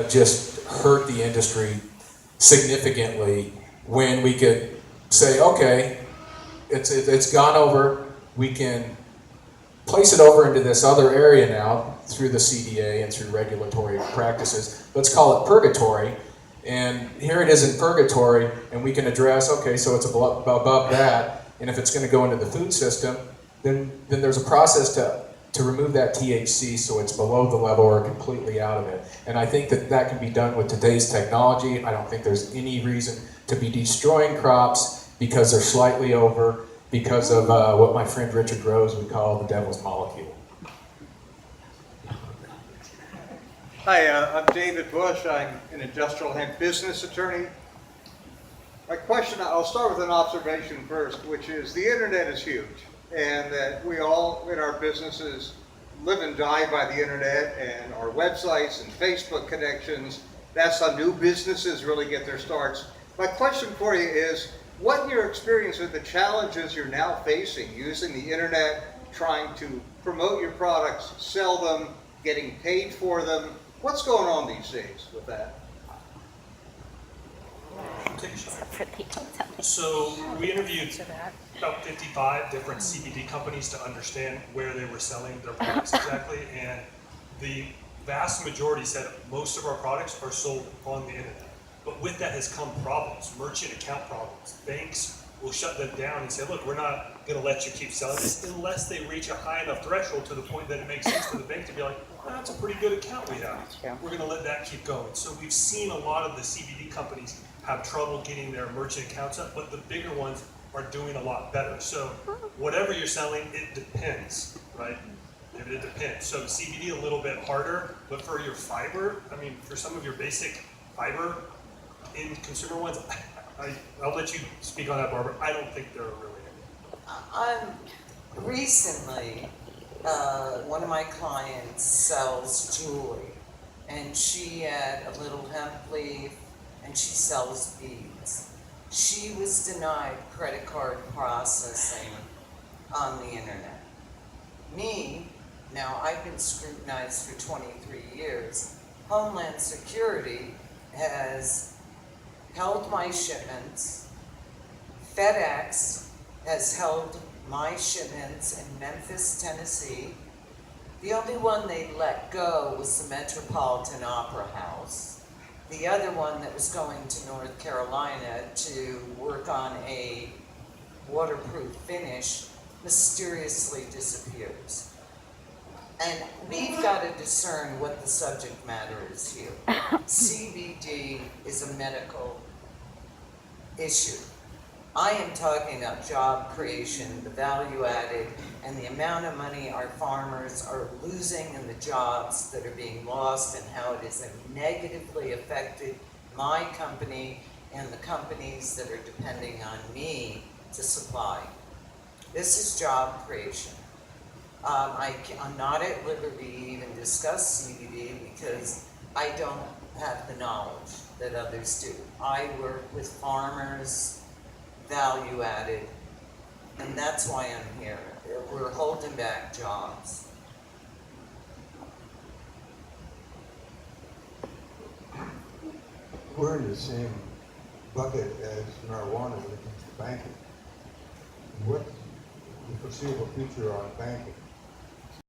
Just hurt the industry significantly when we could say, okay, it's gone over, we can place it over into this other area now through the CDA and through regulatory practices. Let's call it purgatory. And here it is in purgatory, and we can address, okay, so it's above that, and if it's going to go into the food system, then there's a process to remove that THC so it's below the level or completely out of it. And I think that can be done with today's technology. I don't think there's any reason to be destroying crops because they're slightly over, because of what my friend Richard Rose would call the devil's molecule. Hi, I'm David Bush. I'm an industrial hemp business attorney. My question, I'll start with an observation first, which is the internet is huge, and that we all in our businesses live and die by the internet and our websites and Facebook connections. That's how new businesses really get their starts. My question for you is, what in your experience are the challenges you're now facing using the internet, trying to promote your products, sell them, getting paid for them? What's going on these days with that? So we interviewed about 55 different CBD companies to understand where they were selling their products exactly, and the vast majority said most of our products are sold on the internet. But with that has come problems, merchant account problems. Banks will shut them down and say, look, we're not going to let you keep selling this unless they reach a high enough threshold to the point that it makes sense for the bank to be like, oh, that's a pretty good account we have. We're going to let that keep going. So we've seen a lot of the CBD companies have trouble getting their merchant accounts up, but the bigger ones are doing a lot better. So whatever you're selling, it depends, right? It depends. So CBD a little bit harder, but for your fiber, I mean, for some of your basic fiber in consumer ones, I'll let you speak on that, Barbara. I don't think there are really any. Recently, one of my clients sells jewelry, and she had a little hemp leaf, and she sells beads. She was denied credit card processing on the internet. Me, now I've been scrutinized for 23 years. Homeland Security has held my shipments. FedEx has held my shipments in Memphis, Tennessee. The only one they let go was the Metropolitan Opera House. The other one that was going to North Carolina to work on a waterproof finish mysteriously disappears. And we've got to discern what the subject matter is here. CBD is a medical issue. I am talking about job creation, the value added, and the amount of money our farmers are losing and the jobs that are being lost and how it has negatively affected my company and the companies that are depending on me to supply. This is job creation. I'm not at liberty to even discuss CBD because I don't have the knowledge that others do. I work with farmers, value added, and that's why I'm here. We're holding back jobs. We're in the same bucket as marijuana when it comes to banking. What's the foreseeable future on banking?